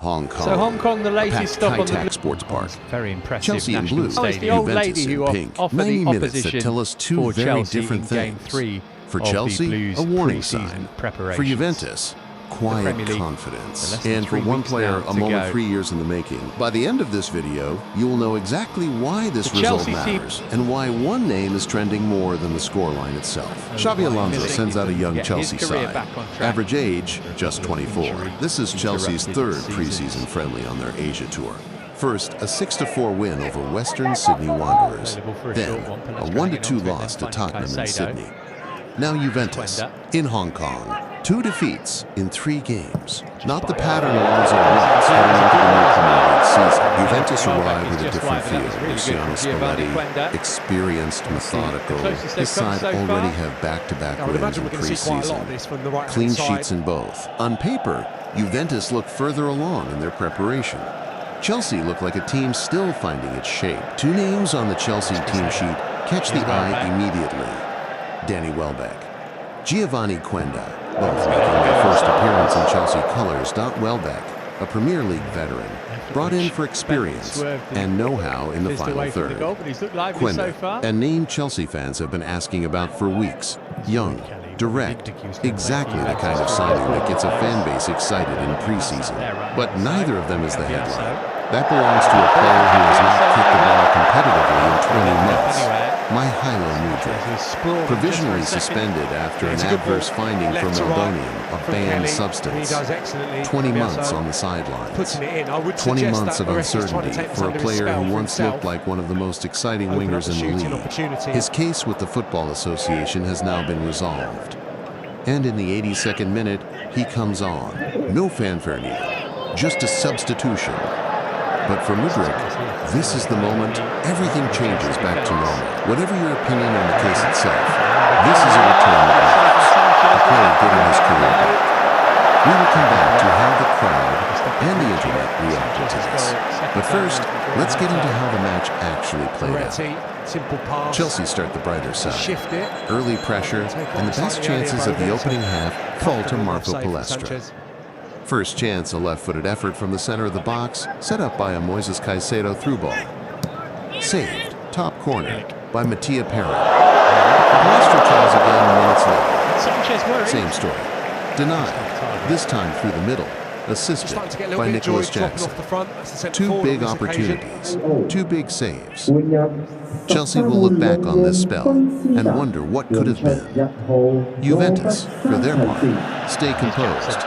Hong Kong. So Hong Kong, the latest stop on the sports park. Very impressive. Chelsea in blue, it's the old Juventus lady who in pink. offered 90 the minutes that opposition tell us two for very Chelsea different in things. Game 3 For of Chelsea, the Blues a warning pre-season sign. For preparations. Juventus, quiet confidence. less than And for 3 one weeks player, now a to moment go. 3 years in the making. By the end of this video, you will know exactly why this The result Chelsea team- matters and why one name is trending more than the scoreline itself. Xabi Alonso sends out a young Get his Chelsea career side. back on track. Average age, just 24. Injury This is Chelsea's interrupted third seasons. preseason friendly on their Asia tour. First, a 6-4 win over Western Sydney Wanderers. Available for a Then, short one, a Pellegrino 1-2 on, loss to then Tottenham in Mykhailo. Sydney. Now Juventus, Quenda. in Hong Kong. 2 defeats in 3 games. Not the pattern Alonso wants heading into the new Premier League season. Juventus arrive with a different feel. Luciano Spalletti, experienced, methodical. His side already have back-to-back wins in pre-season. Clean sheets in both. On paper, Juventus look further along in their preparation. Chelsea look like a team still finding its shape. 2 names on the Chelsea team sheet catch the eye immediately. Danny Welbeck, Geovany Quenda, both making their first appearance in Chelsea colours. Welbeck, a Premier League veteran, brought in for experience and know-how in the final third. Quenda, a name Chelsea fans have been asking about for weeks. Young, direct, exactly the kind of signing that gets a fan base excited in preseason. But neither of them is the headline. That belongs to a player who has not kicked the ball competitively in 20 months. Mykhailo Mudryk, provisionally suspended after an adverse finding from meldonium, a banned substance. 20 months on the sidelines. 20 months of uncertainty for a player who once looked like one of the most exciting wingers in the league. His case with the Football Association has now been resolved. And in the 82nd minute, he comes on. No fanfare needed, just a substitution. But for Mudryk, this is the moment everything changes back to normal. Whatever your opinion on the case itself, this is a return that matters. A player getting his career back. We will come back to how the crowd and the internet reacted to this. But first, let's get into how the match actually played out. Chelsea start the brighter side. Early pressure and the best chances of the opening half fall to Marco Palestra. First chance, a left-footed effort from the center of the box, set up by a Moises Caicedo through ball. Saved, top corner, by Mattia Perrin. Palestra tries again minutes later. Same story. Denied, this time through the middle. Assisted by Nicholas Jackson. 2 big opportunities, 2 big saves. Chelsea will look back on this spell and wonder what could have been. Juventus, for their part, stay composed.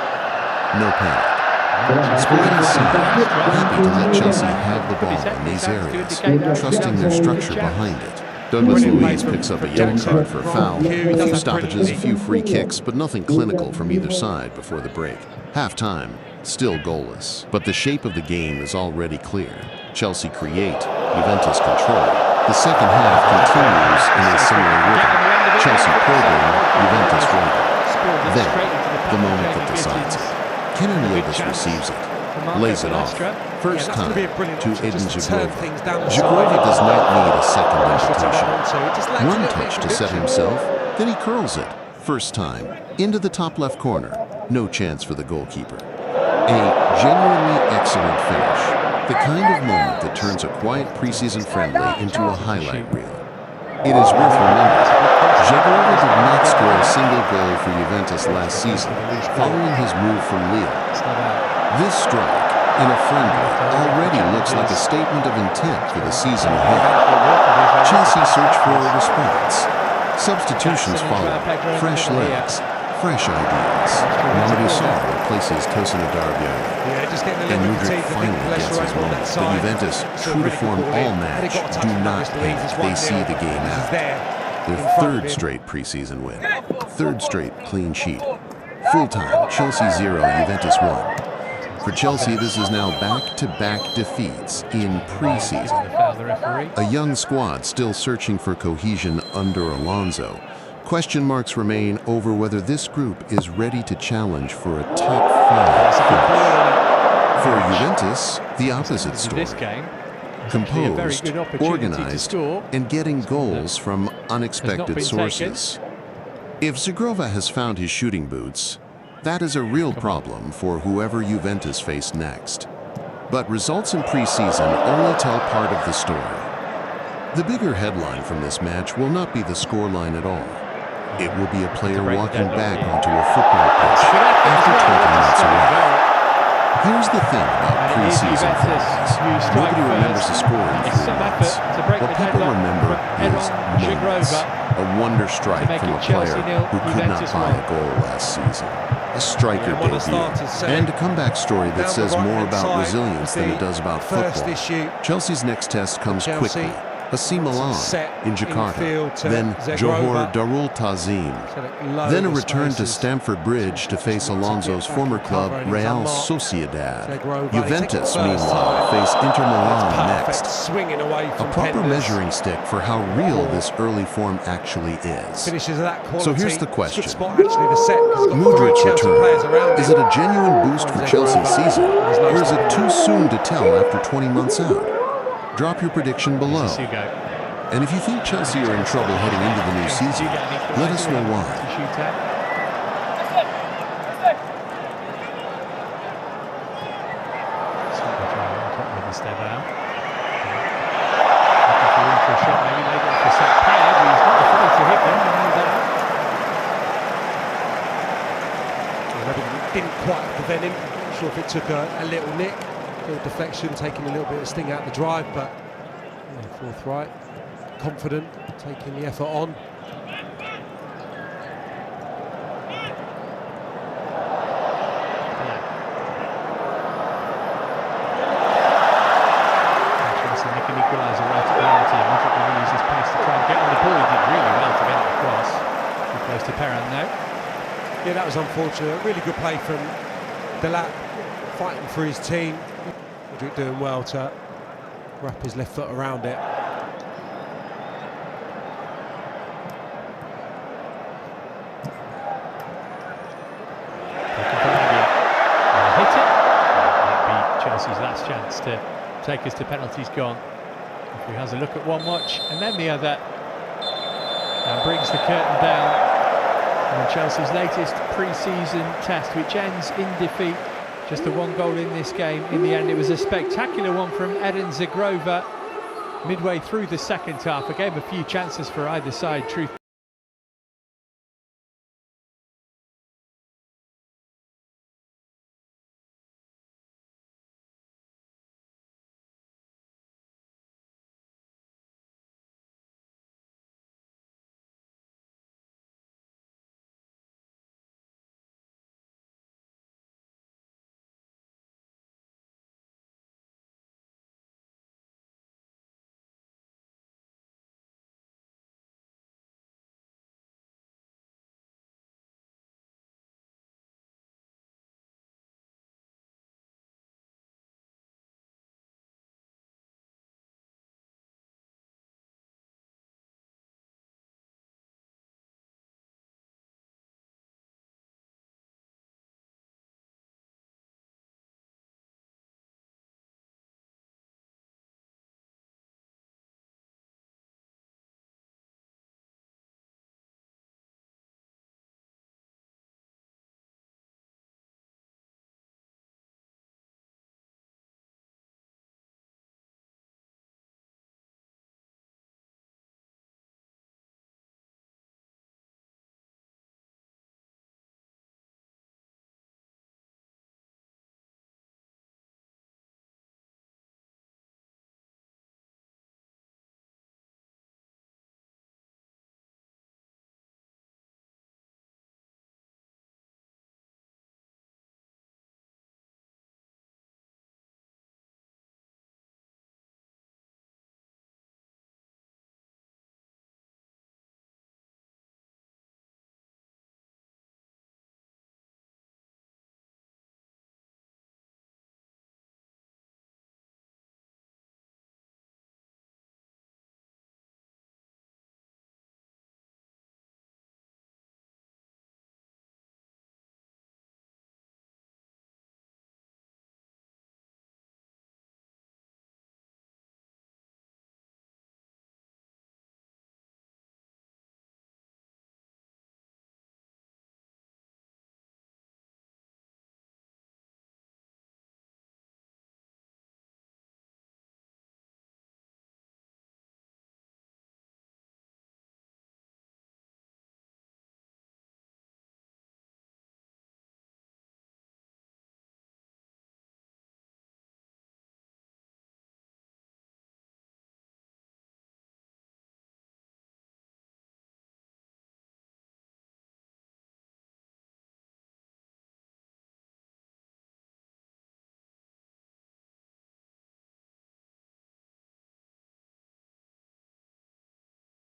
No panic. Spalletti's side, happy to let Chelsea have the ball in these areas, trusting their structure behind it. Douglas Luiz picks up a yellow card for a foul, a few stoppages, a few free kicks, but nothing clinical from either side before the break. Half-time, still goalless. But the shape of the game is already clear. Chelsea create, Juventus control. The second half continues in a similar rhythm. Chelsea program, Juventus waiting. Then, the moment that decides it. Kenan Yildiz receives it, lays it off, first time to Edon Zhegrova. Zhegrova does not need a second invitation. One touch to set himself, then he curls it, first time, into the top left corner. No chance for the goalkeeper. A genuinely excellent finish, the kind of moment that turns a quiet preseason friendly into a highlight reel. It is worth remembering, Zhegrova did not score a single goal for Juventus last season, following his move from Lille. This strike, in a friendly, already looks like a statement of intent for the season ahead. Chelsea search for a response. Substitutions follow, fresh legs, fresh ideas. Mamadou Sarr replaces Tosin Adarabioyo. And Mudryk finally gets his moment. But Juventus, true to form all match, do not panic. They see the game out. Their 3rd straight preseason win. 3rd straight clean sheet. Full-time, Chelsea 0, Juventus 1. For Chelsea, this is now back-to-back defeats in preseason. A young squad still searching for cohesion under Alonso. Question marks remain over whether this group is ready to challenge for a top 5 finish. For Juventus, the opposite story. Composed, organized, and getting goals from unexpected sources. If Zhegrova has found his shooting boots, That is a real problem for whoever Juventus face next. But results in preseason only tell part of the story. The bigger headline from this match will not be the scoreline at all. It will be a player walking back onto a football pitch after 20 minutes away. Here's the thing about preseason fans. Nobody remembers the score in 3 months. What people remember is moments. A wonder strike from a player who could not buy a goal last season. A striker debut, and a comeback story that says more about resilience than it does about football. Chelsea's next test comes quickly. AC Milan in Jakarta, then Johor Darul Ta'zim, then a return to Stamford Bridge to face Alonso's former club Real Sociedad. Juventus, meanwhile, face Inter Milan next. A proper measuring stick for how real this early form actually is. So here's the question. Mudryk's return, is it a genuine boost for Chelsea's season, or is it too soon to tell after 20 months out? Drop your prediction below. And if you think Chelsea are in trouble heading into the new season, let us know why. Didn't quite prevent him. Not sure if it took a little nick. Little deflection, taking a little bit of sting out the drive, but forthright, confident, taking the effort on. Chelsea nick an equaliser right at the penalty. Mudryk will use his pace to try and get on the ball. He did really well to get it across. Too close to Perrin now. Yeah, that was unfortunate. Really good play from Delap, fighting for his team. Mudryk doing well to wrap his left foot around it. Hit it. Might be Chelsea's last chance to take us to penalties gone. If he has a look at one watch and then the other, and brings the curtain down on Chelsea's latest pre-season test, which ends in defeat. Just the one goal in this game. In the end, it was a spectacular one from Edon Zhegrova midway through the second half. It gave a few chances for either side, truth